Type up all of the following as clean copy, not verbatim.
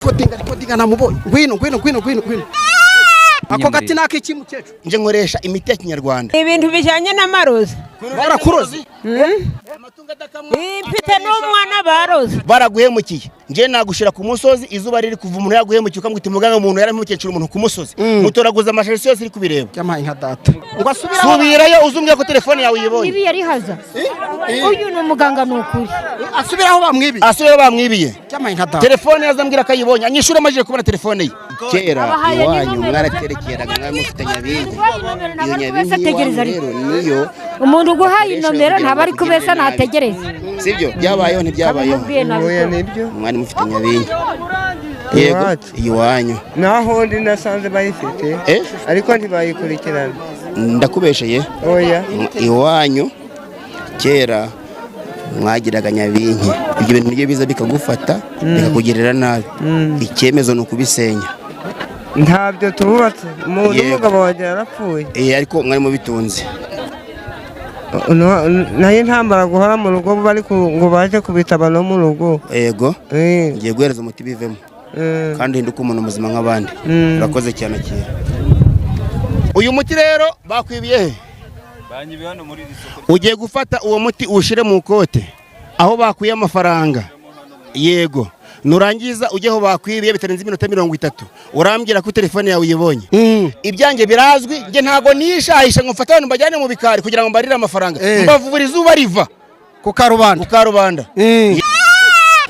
kodinga namubonye ngwino ako gati nakici mukecu nje nkoresha imiti ya kinyarwanda ibintu bijanye n'amarozi barakurozi mfite n'umwana barozi baraguhemukiye nje nagushira ku musozi izuba riri kuva umuntu yaguhemukiye ukamwita umuganga umuntu yaramukecuru umuntu ku musozi mutoraguza amashashi yose iri kubireba cyamaye nka data ngo asubirayo uzumbye ko telefone yawe yibonye ibi yari haza uyu ni umuganga n'ukuri asubiraho bamwibiye cyamaye nka data telefone yazambwira akayibonye anyishura amajije kubona telefone ye kera iwanyu mwaraterekeraga mwamufitanya bingi iyo nyabingi rero niyo umuntu uguhaye inomero ntaba ari kubesa nategereza sibyo byabayeho ntibyabayeho nibyo mwari mufitanya bingi yego iwanyu naho ndi nasanze bayifite ariko ntibayikurikirana ndakubesheye oya iwanyu kera mwagiraga nyabinki ibyo bintu nibyo biza bikagufata bikakugirira nabi icyemezo no kubisenya ntabyo tububatse umugabo wanjye yarapfuye ariko mwari mubitunze nayo ntambara guhora mu rugo bari ngo baje kubitaba no mu rugo yego ngiye guhereza umuti bivemo kandi hinduka umuntu muzima nk'abandi urakoze cyane kera uyu muti rero bakwibiye he banyibiye hano muri iri soko ugiye gufata uwo muti ushire mu kote aho bakuye amafaranga yego nurangiza ujyeho bakwibiye bitarenze iminota 30 urambwira ko telefone yawe uyibonye ibyange birazwi nge ntago nishahisha ngo mfata abantu bajyane mu bikari kugira ngo mbarire amafaranga mbavubura izuba riva ku karubanda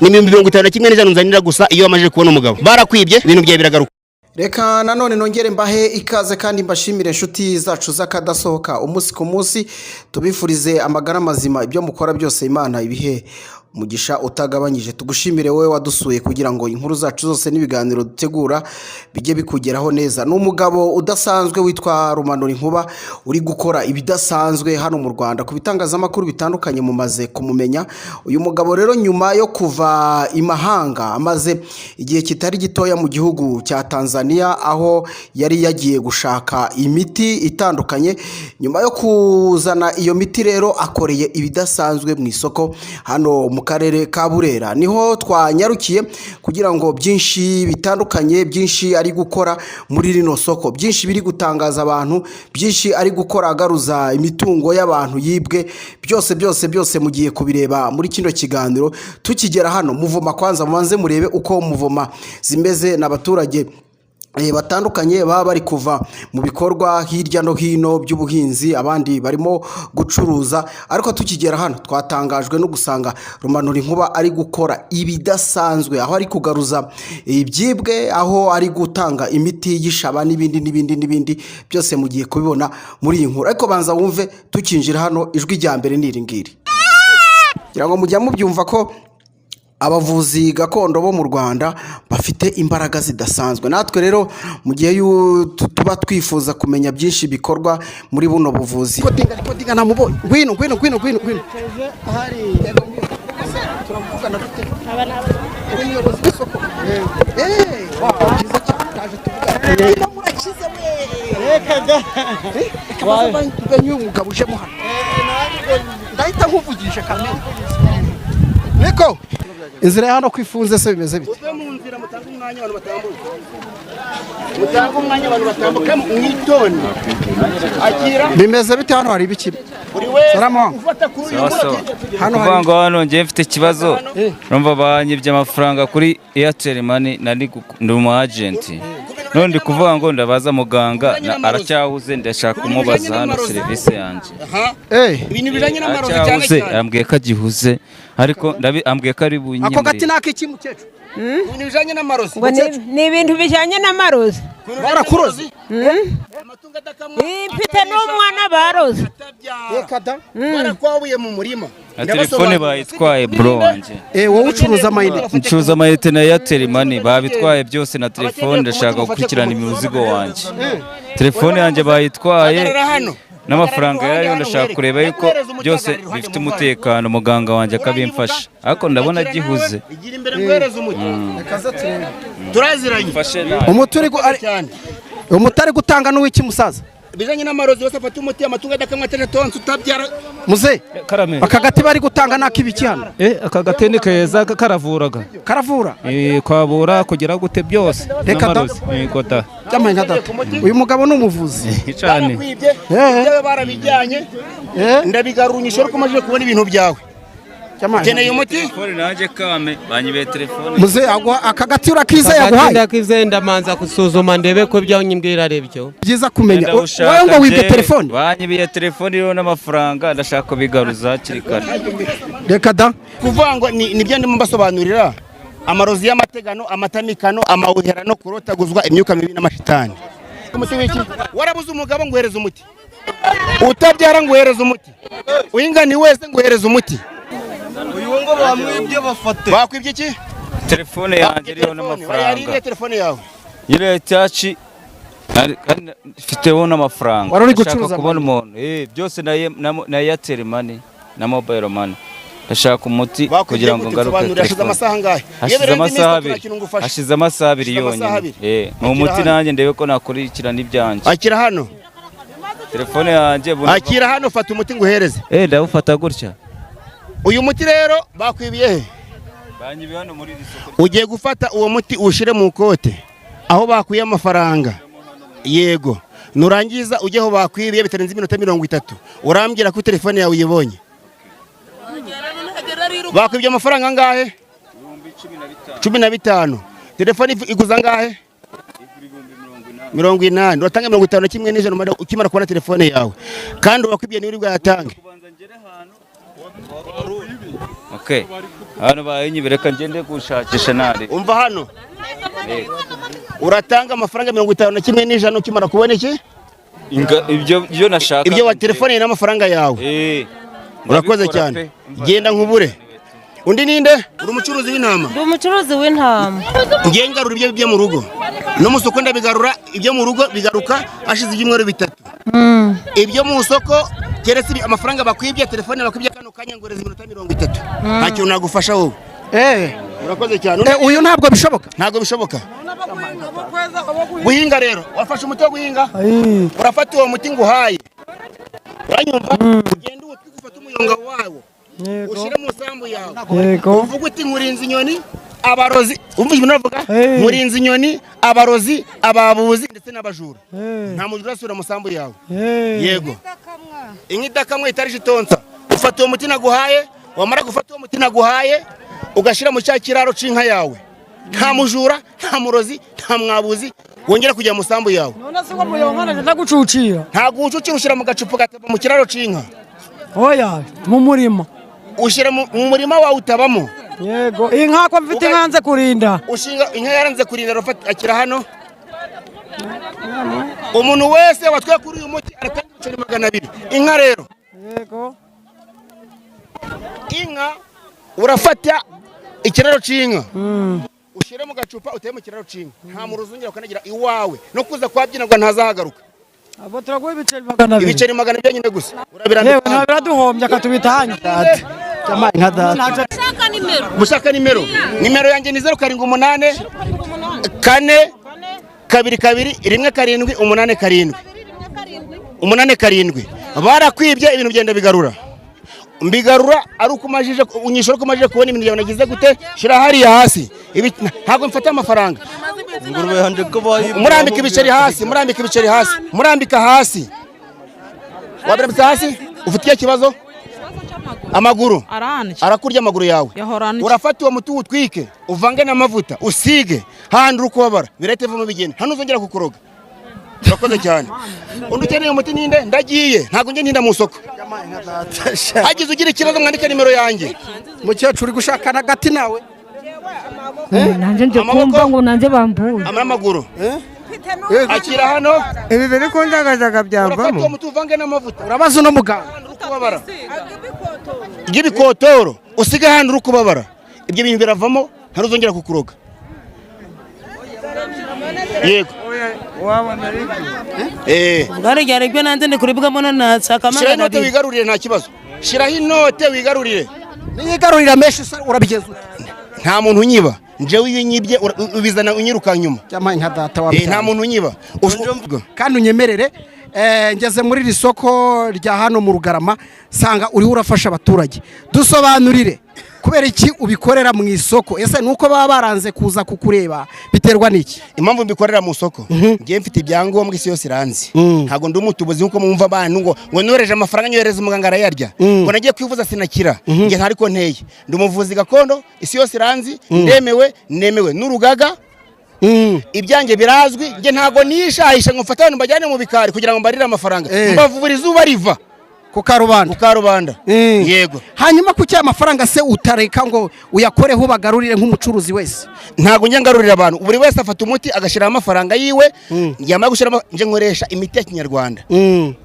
ni 51 n'ijana nzanira gusa iyo amaje kubona umugabo barakwibye ibintu byawe biragaruka reka nanone nongere mbahe ikaze kandi mbashimire inshuti zacu zakadasohoka umunsi ku munsi tubifurize amagara mazima ibyo mukora byose Imana ibihe umugisha utagabanyije tugushimire wowe wadusuye kugira ngo inkuru zacu zose n'ibiganiro dutegura bijye bikugeraho neza n'umugabo udasanzwe witwa Rumanura Inkuba uri gukora ibidasanzwe hano mu Rwanda ku bitangazamakuru bitandukanye mumaze kumumenya uyu mugabo rero nyuma yo kuva imahanga amaze igihe kitari gitoya mu gihugu cya Tanzania aho yari yagiye gushaka imiti itandukanye nyuma yo kuzana iyo miti rero akoreye ibidasanzwe mu isoko hano mu karere ka Burera niho twanyarukiye kugira ngo byinshi bitandukanye byinshi ari gukora muri rino soko byinshi biri gutangaza abantu byinshi ari gukora agaruza imitungo y'abantu yibwe byose mugiye kubireba muri kino kiganiro tukigera hano muvoma kwanza mubanze murebe uko muvoma zimeze n'abaturage batandukanye baba bari kuva mu bikorwa hirya no hino by'ubuhinzi abandi barimo gucuruza ariko tukigera hano twatangajwe no gusanga Rumanura Inkuba ari gukora ibidasanzwe aho ari kugaruza ibyibwe aho ari gutanga imiti y'ishaba n'ibindi byose mugiye kubibona muri iyi nkuru ariko banza wumve tukinjira hano ijwi rya mbere niringiri kugira ngo mujya mubyumva ko abavuzi gakondo bo mu Rwanda bafite imbaraga zidasanzwe natwe rero mu gihe tuba twifuza kumenya byinshi bikorwa muri buno buvuzi kodinga namubonye ngwino ahari turavugana dute umuyobozi w'isoko kaje tuvuga murakize we tuganye umugabo uje mu hano ndahita nkuvugisha kamera niko inzira hano kwifunze se bimeze bite uve mu nzira mutanga umwanya abantu batambuka mwitoni akira bimeze bite hano hari ibiki buri wese ufata kuri hano hari hano ngiye mfite ikibazo numva banyibye amafaranga kuri Airtel Money nari mu agent none ndi kuvuga ngo ndabaza muganga aracyahuze ndashaka kumubaza hano serivisi yanjye ibintu bijanye n'amarozi cyane cyane ambwiye ko agihuze ariko ambwiye ko ari bunyimire ako gati nakici mukecu ibintu bijanye n'amarozi ni ibintu bijanye n'amarozi barakurozi amatunga adakamwa mfite n'umwana barozi reka da barakwabuye mu murima telefone bayitwaye bro wanje wowe ucuruza amayinite ncuruza amayinite na Airtel Money babitwaye byose na telefone ndashaka gukurikirana imizigo wanje telefone yanjye bayitwaye n'amafaranga yayo ndashaka kureba yuko byose bifite umutekano muganga wanjye akabimfasha ariko ndabona gihuze igira imbere ngwereza umuti turaziranye umutari gutanga n'uwiki musaza bijanye n'amarozi wose afata umuti amatunga adakamwa tene tonse utabyara muze karame aka gati bari gutanga nakibiki hano aka gati ni keza karavuraga karavura kwabura kugira gute byose reka da yego da cyamaye nka data uyu mugabo ni umuvuzi cyane ibyo barabijyanye ndabigarunyisha ariko maje kubona ibintu byawe keneye umuti telefone naje kame banyibe telefone muze agwa aka gati urakiza yaguhaye ndakize ndamanza gusuzuma ndebe ko ibyo nyimbwira ari byo byiza kumenya wowe ngo wibye telefone banyibiye telefone iriho n'amafaranga ndashaka kubigaruza hakiri kare reka da kuvuga ngo nibyo ndimo mbasobanurira amarozi y'amategano amatamikano amawuherano kurotaguzwa imyuka mibi n'amashitani umuti wiki warabuze umugabo nguhereza umuti utabyara nguhereza umuti uyingani wese nguhereza umuti uyu ngo bamwibye bafate bakwibye iki telefone yanjye iriho n'amafaranga yari telefone yawe yire cyaci mfiteho n'amafaranga wari uri gucuruza kubona umuntu byose na Airtel money na mobile money ndashaka umuti kugira ngo ngaruke hashize amasaha ngahe hashize amasaha abiri yonyine ni umuti nanjye ndebe ko nakurikirana ibyanjye akira hano telefone yanjye akira hano fata umuti nguhereze ndawufata gutya uyu muti rero bakwibiye he banyibiye hano muri iri soko ugiye gufata uwo muti ushire mu kote aho bakuye amafaranga yego nurangiza ujye aho bakwibiye bitarenze iminota 30 urambwira ko telefone yawe uyibonye bakwibye amafaranga ngahe 15 telefone iguza ngahe 80 uratanga 50 kimwe n'ijana ukimara kubona telefone yawe kandi bakwibye ni uri bwayatange okay hano bayinyibireka ngende gushakisha nari umva hano uratanga amafaranga 50 kimwe n'ijana ukimara kubona iki ibyo nashaka ibyo wa telefone n'amafaranga yawe urakoze cyane genda nkubure undi ninde uri umucuruzi w'intama ndi umucuruzi w'intama ngiye ngarura ibyo byo mu rugo no mu soko ndabigarura ibyo mu rugo bigaruka hashize ibyumweru 3 ibyo mu soko keretse amafaranga bakwibye telefone bakwibye kano kanya ngoreza iminota 30 nta kintu nagufasha wowe urakoze cyane uyu ntabwo bishoboka guhinga rero wafashe umuti wo guhinga urafata uwo muti nguhaye uranyumva ugenda ufata umuyonga wawo ushire mu sambu yawe uvuga uti nkurinze inyoni abarozi umva ibintu navuga nkurinze inyoni abarozi ababuzi ndetse n'abajura nta mujura asura mu sambu yawe yego inkidakamwe itarije itonsa ufata uwo muti naguhaye wamara gufata uwo muti naguhaye ugashira mu cya kiraro c'inka yawe nta mujura nta murozi nta mwabuzi wongera kujya mu sambu yawe none se ngo muyongana ndagucucira nta gucucira ushira mu gacupa gataba mu kiraro c'inka oya mu murima ushira mu murima wawe utabamo yego inka ko mfite inkanze kurinda ushinga inka yaranze kurinda rafata akira hano umuntu wese watwaye kuri uyu muti aratanga 200 inka rero yego inka urafata ikiraro c'inka ushire mu gacupa uteye mu kiraro c'inka nta muruzungira ukanagira iwawe no kuza kwabyinirwa ntazahagaruka abo turaguha ibiceri 200 ibiceri 200 byonyine gusa yewe ntabiraduhombya katubitahanye cyamaye nka data mushaka nimero yanjye ni 078 4 2 2 1 7 8 7 barakwibye ibintu byenda bigarura mbigarura ari ukumajije unyishora kumajije kubona ibintu byawe nagize gute shira hariya hasi ntabwo mfata amafaranga ingurube hande ko bayi murambika ibiceri hasi murambika hasi wabrambika hasi ufitiye kibazo amaguru arakurya amaguru yawe urafata uwo muti utwike uvange n'amavuta usige handi urukubabara birete vuba bigende hano uzongera kukuroga urakoze cyane undi ukeneye umuti ninde ndagiye ntabwo nge ntinda mu soko hagize ugira ikibazo mwandika nimero yanjye mukecuru gushaka na gati nawe nanjye nje kumva ngo nanjye bambuye amaguru akira hano ibi biri kunjagajaga byavamo urafata umuti uvange n'amavuta urabaza uno muganga urukubabara bw'ibikotoro usiga handi urukubabara ibyo bintu biravamo ntaruzongera kukuroga yego ngari ryari byo nanze ndi kuribwamo nanatsa shira inote wigarurire nta kibazo shiraho inote wigarurire niyigarurira menshi urabigeza nta muntu unyiba njewe iyo unyibye ubizana unyiruka nyuma cyamaye nka data wa nta muntu unyiba kandi unyemerere ngeze muri iri soko rya hano mu Rugarama sanga uriho urafasha abaturage dusobanurire kubera iki ubikorera mu isoko ese nuko baba baranze kuza kukureba biterwa n'iki impamvu mbikorera mu soko ngiye mfite ibyangombwa isi yose iranzi ntago ndi umutubuzi nkuko mumva abantu ngo noreje amafaranga nyohereza umuganga arayarya ngo nagiye kwivuza sinakira nge ntariko nteye ndi umuvuzi gakondo isi yose iranzi nemewe n'urugaga ibyange birazwi nge ntago nishahisha ngo mfata abantu bajyane mu bikari kugira ngo mbarire amafaranga mbavura izuba riva ku Karubanda yego hanyuma kuki amafaranga se utareka ngo uyakoreho ubagarurire nk'umucuruzi wese ntago njya ngarurira abantu buri wese afata umuti agashira amafaranga yiwe yamara gushira nje nkoresha imiti ya kinyarwanda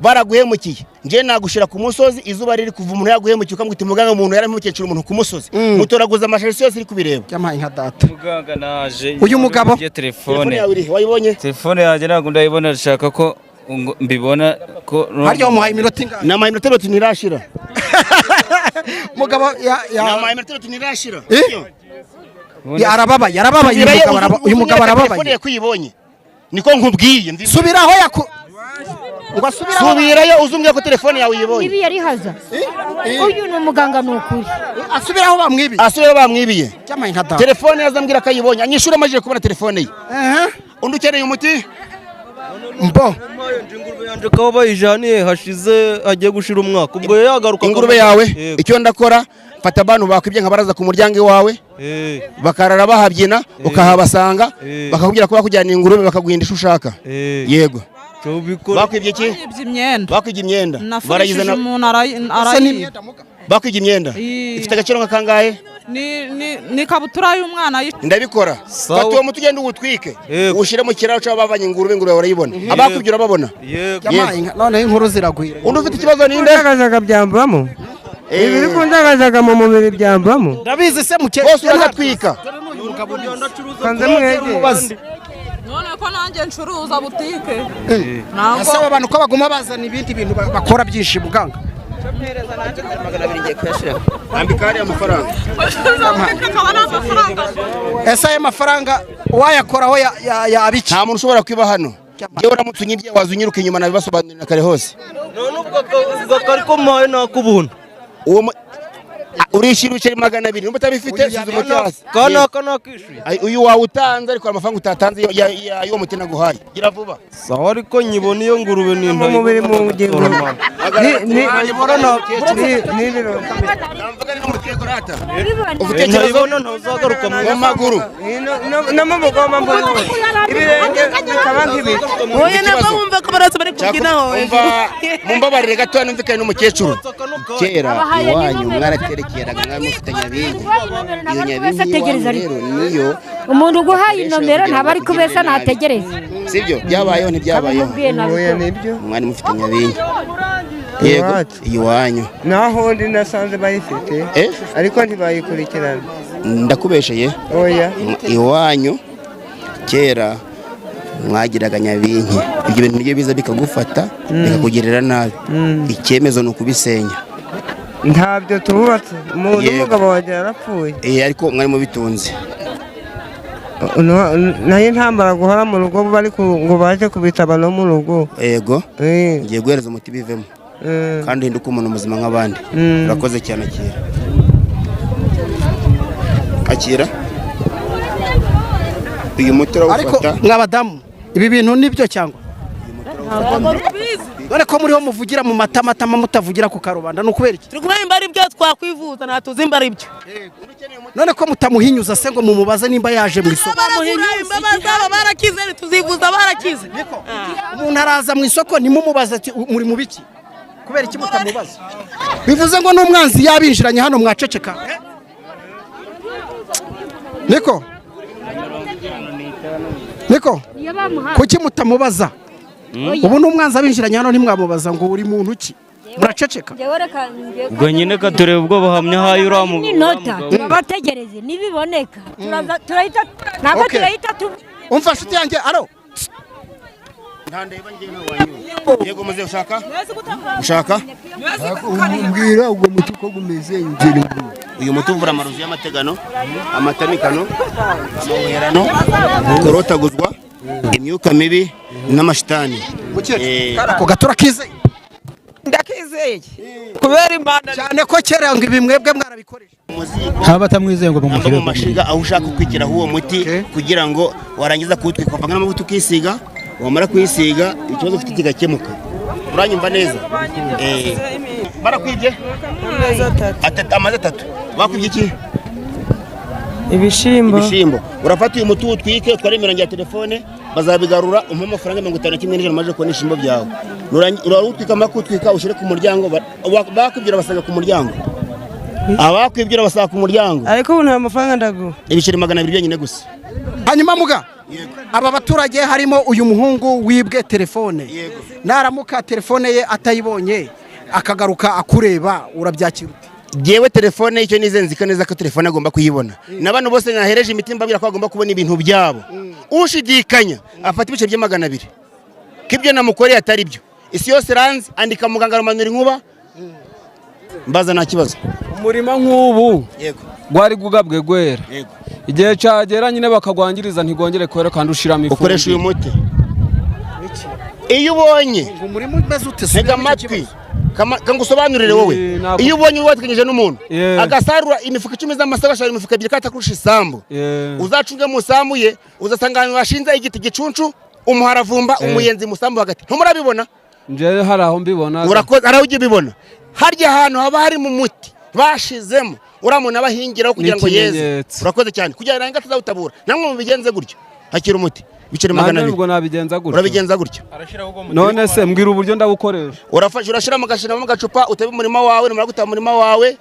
baraguhemukiye nje nagushira ku musozi izuba riri kuva umuntu yaguhemukiye ukamwita muganga umuntu yaramukecuru umuntu ku musozi mutoraguza amasharisi yose iri kubireba cyamaye nka data muganga naje uyu mugabo telefone wayibonye telefone yaje ntago ndayibona ndashaka ko mbibona ko harya umuhaye iminota ingana namaye iminota 3 ntirashira mugabo namaye iminota 3 ntirashira arababaye uyu mugabo arababaye telefone yakuyibonye niko nkubwiye subiraho ngo subirayo uzumbye ko telefone yawe uyibonye ibi yari haza uyu ni umuganga nukuri asubiraho bamwibiye cyamaye nka data telefone yazambwira akayibonye anyishura amajije kubona telefone ye undi ukeneye umuti mbo ingurube yanje kaba bayijaniye hashize agiye gushira umwaka ubwo yagaruka ingurube yawe icyo ndakora fata abantu bakwibye nkabaraza ku muryango iwawe bakarara bahabyina ukahabasanga bakakubwira ko bakujyana ingurube bakaguhindisha ushaka yego bakwibye iki bakwibye imyenda barayizana umuntu arayiba bakwibye imyenda ifite agaciro nka kangahe ni kabutura y'umwana ndabikora fata uwo muti ugenda uwutwike uwushyire mu kiraro cy'abavanye ingurube barayibona abakwibye urababona noneho inkuru ziragwira undi ufite ikibazo ninde kunjagajaga byambamo ibiri kunjagajaga mu mubiri byambamo ndabizi se bose uragatwika kanze mwege none ko nanjye ncuruza butike ese abo bantu ko baguma bazana ibindi bintu bakora byinshi muganga ese ayo mafaranga wayakoraho yabiki nta muntu ushobora kwiba hano yewe uramutse unyibye waza unyiruka inyuma nabibasobanurira kare hose none ubwo kariko mpaye nakubuntu urishira ibiceri 200 numba utabifite suza umuti hasi kanaka nakishuye uyu wawe utanze ariko amafaranga utatanze y'uwo muti naguhaye gira vuba sawa ariko nyibona iyo ngurube ni mu mubiri mu bugingo ufite ikibazo ntuzagaruka mu maguru no mu mugongo mbona ibirenge bikaba nk'ibiti oya nabwo wumva ko baraza bari kubyinaho mumbabarire gato numvikane n'umukecuru kera iwanyu mwaraterekeraga mwamufitanya bingi iyo nyabingi niyo umuntu uguhaye inomero ntaba ari kubesa nategereza sibyo byabayeho ntibyabayeho oya nibyo mwari mufitanya bingi yego iwanyu naho ndi nasanze bayifite ariko ntibayikurikirana ndakubesheye oya iwanyu kera mwagiraga nyabinki ibyo bintu nibyo biza bikagufata bikakugirira nabi icyemezo ni ukubisenya ntabyo tububatse umuntu umugabo wagira yarapfuye ariko mwari mubitunze nayo ntambara guhora mu rugo bari ngo baje kubitaba no mu rugo yego ngiye guhereza umuti bivemo kandi hinduka umuntu muzima nk'abandi urakoze cyane akira uyu muti urawufata ariko mwabadamu ibi bintu nibyo cyangwa dore ko muriho muvugira mu matamatama mutavugira ku Karubanda ni ukubera iki turi kumva ari byo twakwivuza natuzi imba ari byo none ko mutamuhinyuza se ngo mumubaze nimba yaje mu isoko barakize tuzivuza barakize umuntu araza mu isoko nimumubaza ati muri mu biki kubera iki mutamubaza bivuze ngo n'umwanzi yabinjiranye hano mwaceceka niko kuki mutamubaza ubu n'umwanzi abinjiranye hano ntimwamubaza ngo uri muntu ki muraceceka ubwo nyine ka tureba ubwo bahamya hayo uramu inota bategereze nibiboneka turahita ntabwo turahita umva nshuti yanjye aro ntandeba ngiye ntawanyu yego muze ushaka umbwira ubwo muti ko gumeze injira uyu muti uvura amarozi y'amategano, amatanikano, amaherano, kurotaguzwa, imyuka mibi n'amashitani. Ako gatura kizeye ndakizeye kubera Imana cyane ko kera ngo ibi mwebwe mwarabikoresha haba batamwizeye ngo bamushyire mu mashiga aho ushaka kwikiraho uwo muti kugira ngo warangiza kuwutwika ukavanga n'amavuta ukisiga, wamara kuyisiga ikibazo ufite kigakemuka. Uranyumva neza? Barakwibye amaze 3 bakwibye iki? Ibishimbo. Urafata uyu muti utwike utware imirongo ya telefone bazabigarura umpa amafaranga 51 n'ijana maje kubona ishimbo byawe. Urarutwika makutwika ushire ku muryango bakwibye basaga ku muryango. Abakwibye basaga ku muryango. Ariko ubu nta mafaranga ndaguha. Ibiceri 200 byonyine gusa. Hanyuma muga aba baturage harimo uyu muhungu wibwe telefone. Naramuka telefone ye atayibonye akagaruka akureba urabyakira ute? Jewe telefone icyo nizenzi neza ko telefone agomba kuyibona. Nabantu bose nahereje imitimba bira ko agomba kubona ibintu byabo. Ushidikanya afata ibice bya 200. Kibyo namukoreye atari byo. Isi yose ranze andika muganga rumanura inkuba. Mbaza nta kibazo. Umurima nk'ubu gwari gugabwe gwera. Igihe cyagera nyine bakagwangiriza ntigongere kwera kandi ushiramo ifu. Ukoresha uyu muti. Iyo ubonye umurima umeze ute? Ntega amatwi kangusobanurire wowe. Iyo ubonye watikanyije n'umuntu agasarura imifuka 10 z'amasaka ashara imifuka 2 katakurusha isambu. Uzacunge mu sambu ye uzasangana washinze igiti gicuncu umuharavumba umuyenzi musambu hagati. Ntumurabibona? Nje hari aho mbibona. Urakoze araho bibona. Harya ahantu haba hari mu muti bashizemo uramuna abahingiraho kugira ngo yeze. Urakoze cyane kugira ngo atazawutabura. Namwe mubigenze gutyo. Hakira umuti. Bicere 200. Ubwo nabigenza gutyo. Urabigenza gutyo. None se mbwira uburyo ndabukoresha. Urafasha urashira mu gacupa utabe umurima wawe numara gutaba umurima wawe.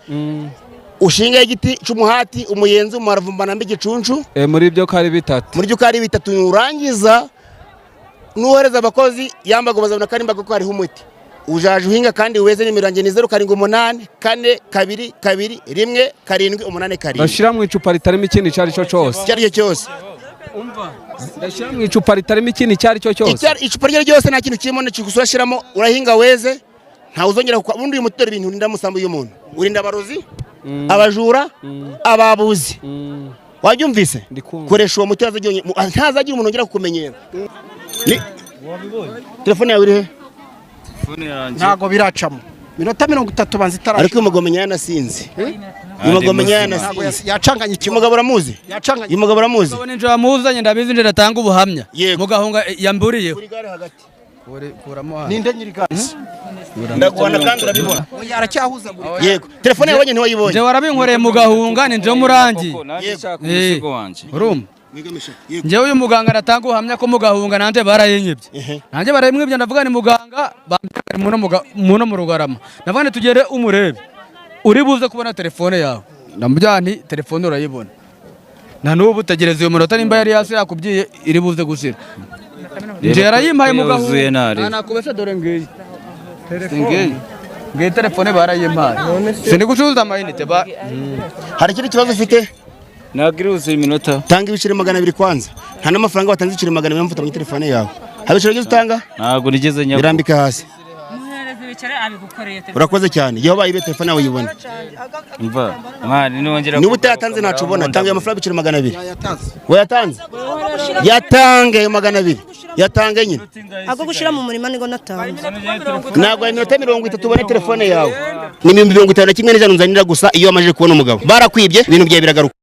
Ushinga igiti cy'umuhati umuyenzi umuharavumba nambe gicuncu. Muri byo kari 3. Muri byo kari 3 urangiza nuhereza abakozi yambaga bazabona kandi mbaga ko hariho umuti. Ujaje uhinga kandi weze n'imirange ni 078 4 2 2 1 7 8 8. Bashira mu icupa ritarimo ikindi cyari cyo cyose. Cyari cyose. Umva. Ndashira mu icupa ritarimo ikindi cyari cyo cyose. Icupa ryose nta kintu kirimo n'ikigusashiramo urahinga weze nta uzongera ubundi uyu mutera ibintu urinda musambu y'umuntu. Urinda abarozi, abajura, ababuzi. Wabyumvise? Koresha uwo muti ntazagira umuntu ongera kukumenyera. Telefone yawe irihe? Ntago biracamo. Minota 30 banzi itara. Ariko umugomenya yanasinze. Umugomenya yanasinze. Yacanganye kimugabo uramuzi? Yacanganye. Umugabo uramuzi? None nje amuzanye ndabizi nje datanga ubuhamya. Mugahunga yamburiye. Ninde nyiri gasi? Ndaguhana kandi urabibona. Yaracyahuza guri. Yego. Telefone yabonye ntiwayibonye. Nje warabinkoreye mugahunga ni nje murangi. Urumva? Njewe uyu muganga natanga uhamya ko mugahunga nanje barayenyebye. Nanje barayimwibye ndavuga ni muganga muno mu Rugarama. Navane tugere umurebe. Uri buze kubona telefone yawe. Ndamujya nti telefone urayibona. Na nubu tegereza uyu munota nimba yari yase yakubyiye iri buze gusira. Nje yarayimpaye mugahunga. Nakubesha dore ngiyi. Ngiyi telefone barayimpaye. Sindi gucuza amayinite ba. Hari ikindi kibazo ufite? Nagirize iminota. Tanga ibiceri 200 kwanza. Nta n'amafaranga watanze ibiceri 200 mfuta mu telefone yawe. Habiceri gize utanga? Ntago nigeze nyako. Birambika hasi. Muhereze ibiceri abigukoreye telefone. Urakoze cyane. Iyo bayibe telefone yawe yibona. Umva. Mwari niwongera. Niba utayatanze nacu ubona tanga amafaranga ibiceri 200. Yayatanze. Wayatanze? Yatange 200. Yatange nyine. Ago gushira mu murima nigo natanze. Nagwa iminota 30 ubone telefone yawe. Ni 51 n'ijana nzanira gusa iyo amaje kubona umugabo. Barakwibye ibintu byawe biragaruka.